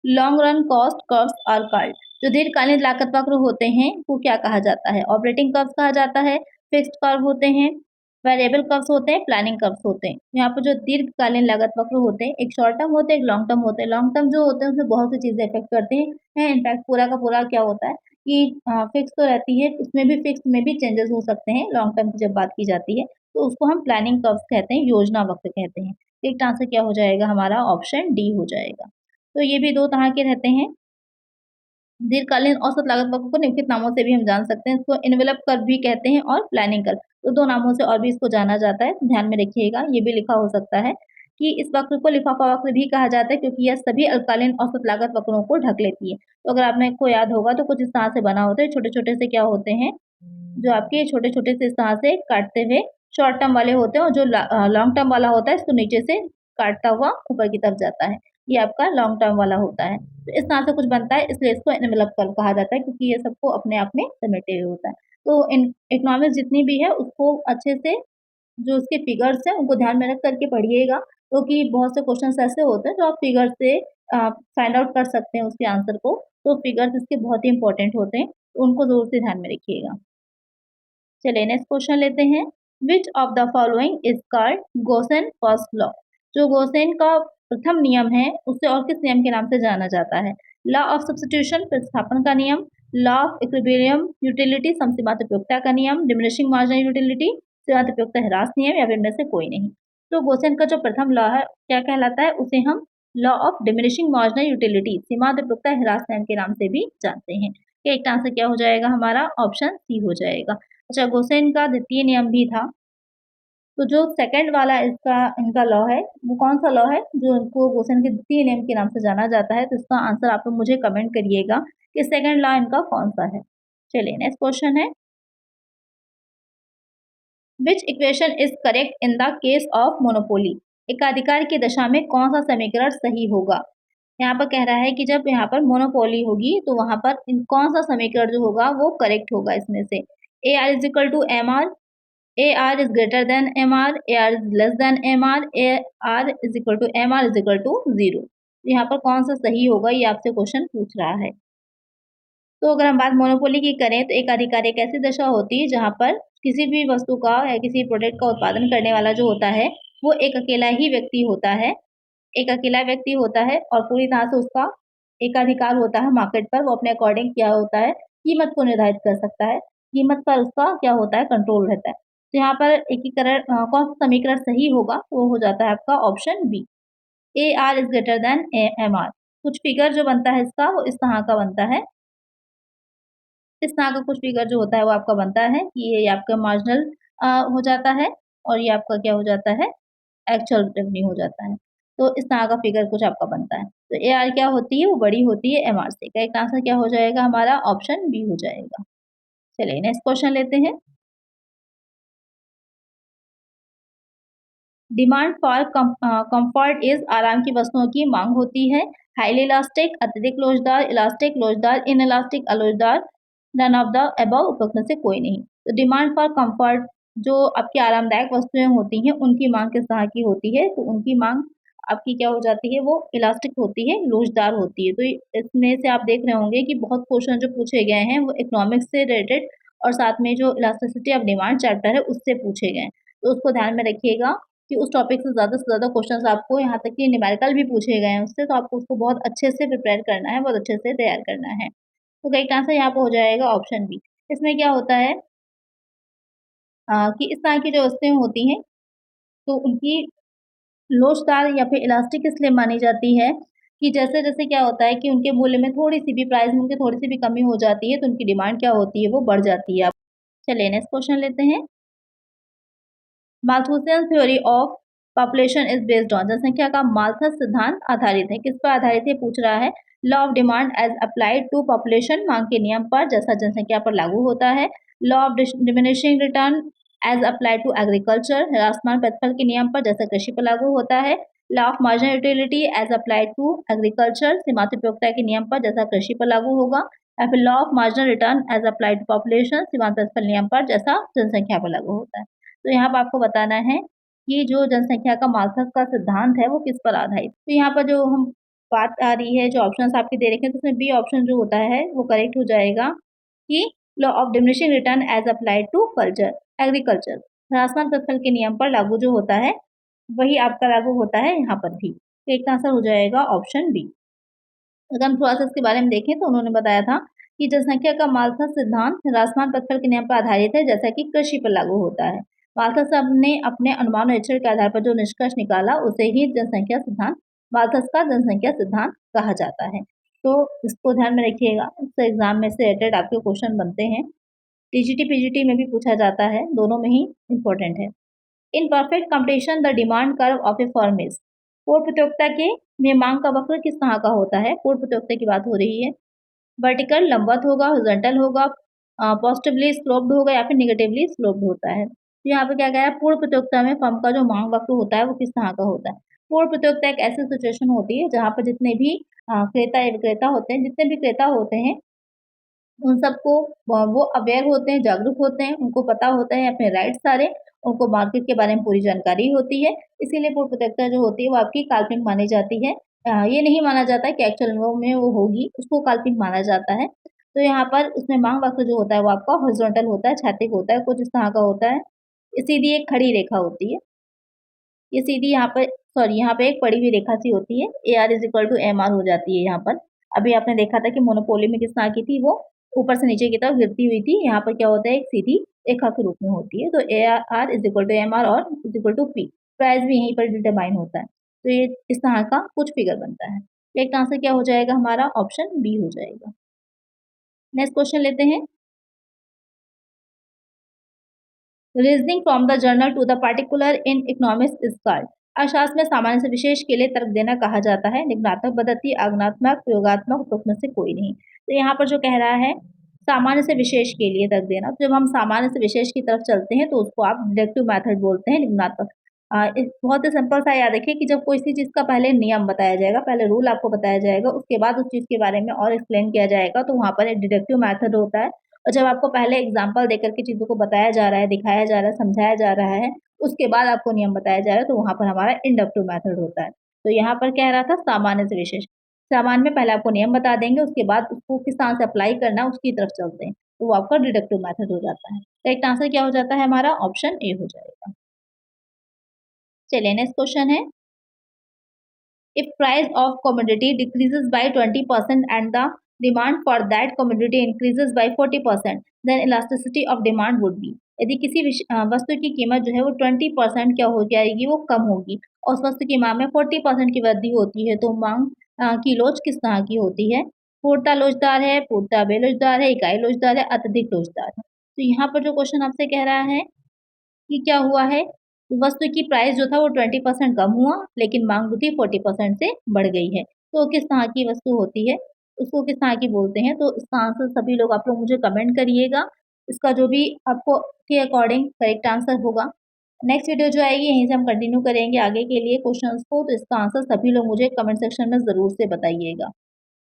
long run cost curves are called. जो दीर्घकालीन लागत वक्र होते हैं वो क्या कहा जाता है? ऑपरेटिंग कर्व्स कहा जाता है, फिक्स्ड कर्व होते हैं, वेरिएबल कर्व्स होते हैं, प्लानिंग कर्व्स होते हैं। यहाँ पर जो दीर्घकालीन लागत वक्र होते हैं एक शॉर्ट टर्म होते हैं, एक लॉन्ग टर्म होते हैं। लॉन्ग टर्म जो होते हैं उसमें बहुत सी चीजें इफेक्ट करते हैं। इनफैक्ट पूरा का पूरा क्या होता है कि फिक्स तो रहती है, उसमें भी फिक्स में भी चेंजेस हो सकते हैं। लॉन्ग टर्म की जब बात की जाती है तो उसको हम प्लानिंग कर्व्स कहते हैं, योजना वक्र कहते हैं। एक आंसर क्या हो जाएगा हमारा ऑप्शन डी हो जाएगा। तो ये भी दो तरह के रहते हैं। दीर्घकालीन औसत लागत वक्र को निम्नलिखित नामों से भी हम जान सकते हैं। इसको एनवेलप कर्व भी कहते हैं और प्लानिंग कर्व, तो दो नामों से और भी इसको जाना जाता है। तो ध्यान में रखिएगा, ये भी लिखा हो सकता है कि इस वक्र को लिफाफा वक्र भी कहा जाता है क्योंकि यह सभी अल्पकालीन औसत लागत वक्रों को ढक लेती है। तो अगर आपने को याद होगा तो कुछ इस तरह से बना होता है, छोटे-छोटे से क्या होते हैं, जो आपके छोटे-छोटे से इस तरह से काटते हुए शॉर्ट टर्म वाले होते हैं और जो लॉन्ग टर्म वाला होता है इसको नीचे से काटता हुआ ऊपर की तरफ जाता है। ये आपका लॉन्ग टर्म वाला होता है। तो इस तरह से कुछ बनता है इसलिए इसको एनवेलप कर्व कहा जाता है क्योंकि ये सबको अपने आप में समेटे हुए होता है। तो इन इकोनॉमिक्स जितनी भी है उसको अच्छे से जो उसके फिगर्स हैं उनको ध्यान में रख करके पढ़िएगा क्योंकि बहुत से क्वेश्चंस ऐसे होते हैं जो आप फिगर से फाइंड आउट कर सकते हैं उसके आंसर को। तो फिगर्स इसके बहुत ही इंपॉर्टेंट होते हैं, तो उनको ज़रूर से ध्यान में रखिएगा। चलिए नेक्स्ट क्वेश्चन लेते हैं which of the following is called Gaussian first law. जो गोसेन का प्रथम नियम है उसे और किस नियम के नाम से जाना जाता है? लॉ ऑफ सब्स्टिट्यूशन प्रतिस्थापन का नियम, लॉ ऑफ इक्विलिब्रियम यूटिलिटी समसीमांत उपयोगिता का नियम, डिमिनिशिंग मार्जिनल यूटिलिटी सीमांत उपयोगिता ह्रास नियम या फिर इनमें से कोई नहीं। तो गोसेन का जो प्रथम लॉ है क्या कहलाता है? उसे हम law of diminishing marginal utility सीमांत उपयोगिता ह्रास नियम के नाम से भी जानते हैं। एक आंसर क्या हो जाएगा हमारा ऑप्शन सी हो जाएगा। अच्छा गोसेन का द्वितीय नियम भी था, तो जो सेकंड वाला इसका इनका लॉ है वो कौन सा लॉ है जो इनको गोसेन के द्वितीय नियम के नाम से जाना जाता है? तो इसका आंसर आप लोग मुझे कमेंट करिएगा कि सेकंड लॉ इनका कौन सा है। चलिए नेक्स्ट क्वेश्चन है विच equation is correct in the case of monopoly. एकाधिकार की दशा में कौन सा समीकरण सही होगा? यहाँ पर कह रहा है कि जब यहाँ पर मोनोपोली होगी तो वहां पर कौन सा समीकरण जो होगा वो करेक्ट होगा इसमें से? A R is equal to M R, AR is greater than MR, AR is less than MR, AR is equal to MR is equal to 0। यहाँ पर कौन सा सही होगा ये आपसे क्वेश्चन पूछ रहा है। तो अगर हम बात मोनोपोली की करें तो एक अधिकार एक ऐसी दशा होती है जहाँ पर किसी भी वस्तु का या किसी प्रोडक्ट का उत्पादन करने वाला जो होता है वो एक अकेला ही व्यक्ति होता है, एक अकेला व्यक्ति होता है और पूरी तरह से उसका एकाधिकार होता है मार्केट पर। वो अपने अकॉर्डिंग क्या होता है कीमत को निर्धारित कर सकता है, कीमत पर उसका क्या होता है कंट्रोल रहता है। तो यहाँ पर एकीकरण कौन सा समीकरण सही होगा तो वो हो जाता है आपका option B, A R is greater than M R. कुछ फिगर जो बनता है इसका वो इस तरह का बनता है, इस तरह का कुछ फिगर जो होता है वो आपका बनता है कि ये आपका मार्जिनल हो जाता है और ये आपका क्या हो जाता है एक्चुअल रेवेन्यू हो जाता है। तो इस तरह का फिगर कुछ आपका बनता है। तो ए आर क्या होती है वो बड़ी होती है एम आर से। का एक आंसर क्या हो जाएगा हमारा ऑप्शन बी हो जाएगा। चलिए नेक्स्ट क्वेश्चन लेते हैं डिमांड फॉर कंफर्ट इज आराम की वस्तुओं की मांग होती है। हाईली इलास्टिक, अत्यधिक लोचदार, इलास्टिक, लोचदार, इन इलास्टिक, अलोचदार, नन ऑफ द अबव उपरोक्त में से कोई नहीं। तो डिमांड फॉर कंफर्ट जो आपकी आरामदायक वस्तुएं होती हैं उनकी मांग किस तरह की होती है? तो उनकी मांग आपकी क्या हो जाती है वो इलास्टिक होती है, लोचदार होती है। तो इसमें से आप देख रहे होंगे कि बहुत क्वेश्चन जो पूछे गए हैं वो इकोनॉमिक्स से रिलेटेड और साथ में जो इलास्टिसिटी ऑफ डिमांड चैप्टर है उससे पूछे गए हैं। तो उसको ध्यान में रखिएगा कि उस टॉपिक से ज़्यादा क्वेश्चंस आपको यहाँ तक कि न्यूमेरिकल भी पूछे गए हैं उससे, तो आपको उसको बहुत अच्छे से प्रिपेयर करना है, बहुत अच्छे से तैयार करना है। तो करेक्ट आंसर यहाँ पे हो जाएगा ऑप्शन बी। इसमें क्या होता है कि इस तरह की जो वस्तुएं होती हैं तो उनकी लोचदार या फिर इलास्टिक इसलिए मानी जाती है कि जैसे-जैसे क्या होता है कि उनके मूल्य में थोड़ी-सी भी प्राइस में उनकी थोड़ी-सी भी कमी हो जाती है तो उनकी डिमांड क्या होती है वो बढ़ जाती है। चलिए नेक्स्ट क्वेश्चन लेते हैं। Malthusian theory of population is based on. जनसंख्या का माल्थस सिद्धांत आधारित है, किस पर आधारित है पूछ रहा है? Law of demand as applied to population, मांग के नियम पर जैसा जनसंख्या पर लागू होता है। Law of diminishing return as apply to agriculture, ह्रासमान प्रतिफल के नियम पर जैसा कृषि पर लागू होता है। Law of marginal utility as apply to agriculture, सीमांत उपयोगिता के नियम पर जैसा कृषि पर लागू होगा। या फिर law of marginal return as apply to population, सीमांत प्रतिफल नियम पर जैसा जनसंख्या पर लागू होता है। तो यहाँ पर आपको बताना है कि जो जनसंख्या का मालथस का सिद्धांत है वो किस पर आधारित। तो यहाँ पर जो हम बात आ रही है, जो ऑप्शंस आपके दे रखे हैं, तो उसमें बी ऑप्शन जो होता है वो करेक्ट हो जाएगा कि law of diminishing return as applied to culture agriculture, ह्रासमान प्रतिफल के नियम पर लागू जो होता है वही आपका लागू होता है यहाँ पर भी। तो एक आंसर हो जाएगा ऑप्शन बी। अगर हम थोड़ा सा इसके बारे में देखें तो उन्होंने बताया था कि जनसंख्या का मालथस सिद्धांत ह्रासमान प्रतिफल के नियम पर आधारित है, जैसा कि कृषि पर लागू होता है। मालथस साहब ने अपने अनुमान निरीक्षण के आधार पर जो निष्कर्ष निकाला उसे ही जनसंख्या सिद्धांत, मालथस का जनसंख्या सिद्धांत कहा जाता है। तो इसको ध्यान में रखिएगा, इससे एग्जाम में से रिलेटेड आपके क्वेश्चन बनते हैं। टीजीटी पीजीटी में भी पूछा जाता है, दोनों में ही इंपॉर्टेंट है। In perfect competition the demand curve of A firm is, पूर्व प्रतियोगिता के में मांग का वक्र किस तरह का होता है। पूर्व प्रतियोगिता की बात हो रही है। वर्टिकल लंबवत होगा, हॉरिजॉन्टल होगा, पॉजिटिवली स्लोप्ड होगा या फिर नेगेटिवली स्लोप्ड होता है। तो यहाँ पे क्या कहा है, पूर्व प्रतियोगिता में फर्म का जो मांग वक्र होता है वो किस तरह का होता है। पूर्व प्रतियोगिता एक ऐसी सिचुएशन होती है जहाँ पर जितने भी क्रेता या विक्रेता होते हैं, जितने भी क्रेता होते हैं उन सबको वो अवेयर होते हैं, जागरूक होते हैं, उनको पता होता है अपने राइट्स सारे, उनको मार्केट के बारे में पूरी जानकारी होती है। इसीलिए पूर्व प्रतियोगिता जो होती है वो आपकी काल्पनिक मानी जाती है। ये नहीं माना जाता है कि एक्चुअल में वो होगी, उसको काल्पनिक माना जाता है। तो यहाँ पर उसमें मांग वक्र जो होता है वो आपका हॉरिजॉन्टल होता है, क्षैतिज होता है, कुछ इस तरह का होता है। सीधी एक खड़ी रेखा होती है। ये सीधी यहाँ पर यहाँ पे एक पड़ी हुई रेखा सी होती है, AR is equal to MR हो जाती है यहाँ पर। अभी आपने देखा था कि मोनोपोली में किस तरह की थी, वो ऊपर से नीचे की तरफ गिरती हुई थी। यहाँ पर क्या होता है, एक सीधी रेखा के रूप में होती है। तो AR is equal to MR और is equal to P, price भी यहीं पर डिटरमाइन होता है। तो ये इस तरह का कुछ फिगर बनता है। एक आंसर क्या हो जाएगा हमारा, ऑप्शन बी हो जाएगा। नेक्स्ट क्वेश्चन लेते हैं। Reasoning from the general to the particular in economics is called. अर्थशास्त्र में सामान्य से विशेष के लिए तर्क देना कहा जाता है। निम्नात्मक पद्धति, आगमनात्मक, प्रयोगात्मक, उपरोक्त में से कोई नहीं। तो यहाँ पर जो कह रहा है सामान्य से विशेष के लिए तर्क देना, तो जब हम सामान्य से विशेष की तरफ चलते हैं तो उसको आप डिडक्टिव मेथड बोलते हैं। निम्नात्मक बहुत ही सिंपल सा याद रखिए कि जब कोई सी चीज़ का पहले नियम बताया जाएगा, पहले रूल आपको बताया जाएगा, उसके बाद उस चीज़ के बारे में और एक्सप्लेन किया जाएगा, तो वहाँ पर एक डिडक्टिव मेथड होता है। और जब आपको पहले एग्जाम्पल देकर के चीज़ों को बताया जा रहा है, दिखाया जा रहा है, समझाया जा रहा है, उसके बाद आपको नियम बताया जा रहा है, तो वहाँ पर हमारा इंडक्टिव मेथड होता है। तो यहाँ पर कह रहा था सामान्य से विशेष। सामान्य में पहले आपको नियम बता देंगे, उसके बाद उसको किस तरह से अप्लाई करना है उसकी तरफ चलते हैं, तो वो आपका डिडक्टिव मेथड हो जाता है। करेक्ट आंसर क्या हो जाता है हमारा, ऑप्शन ए हो जाएगा। चलिए नेक्स्ट क्वेश्चन है, if price of commodity decreases by 20% and the demand for that commodity increases by 40%, then elasticity of demand would be। यदि किसी वस्तु की कीमत जो है वो 20% क्या हो जाएगी, वो कम होगी, और उस वस्तु की मांग में 40% की वृद्धि होती है, तो मांग की लोच किस तरह की होती है। पूर्णता लोचदार है, पूर्णता बेलोचदार है, इकाई लोचदार है, अत्यधिक लोचदार है। तो यहाँ पर जो क्वेश्चन आपसे कह रहा है कि क्या हुआ है, वस्तु की प्राइस जो था वो 20% कम हुआ, लेकिन मांग जो थी 40% से बढ़ गई है। तो किस तरह की वस्तु होती है, उसको किस तरह की बोलते हैं। तो इसका आंसर सभी लोग आप लोग मुझे कमेंट करिएगा, इसका जो भी आपको के अकॉर्डिंग करेक्ट आंसर होगा। नेक्स्ट वीडियो जो आएगी यहीं से हम कंटिन्यू करेंगे आगे के लिए क्वेश्चंस को, तो इसका आंसर सभी लोग मुझे कमेंट सेक्शन में ज़रूर से बताइएगा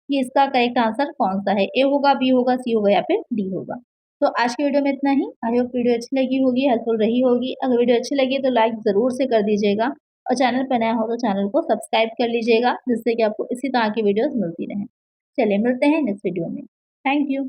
कि इसका करेक्ट आंसर कौन सा है, ए होगा, बी होगा, सी होगा या फिर डी होगा। तो आज की वीडियो में इतना ही। आई होप वीडियो अच्छी लगी होगी, हेल्पफुल रही होगी। अगर वीडियो अच्छी लगी तो लाइक ज़रूर से कर दीजिएगा, और चैनल पर नया हो तो चैनल को सब्सक्राइब कर लीजिएगा, जिससे कि आपको इसी तरह की वीडियोस मिलती रहें। चलिए मिलते हैं नेक्स्ट वीडियो में। Thank you.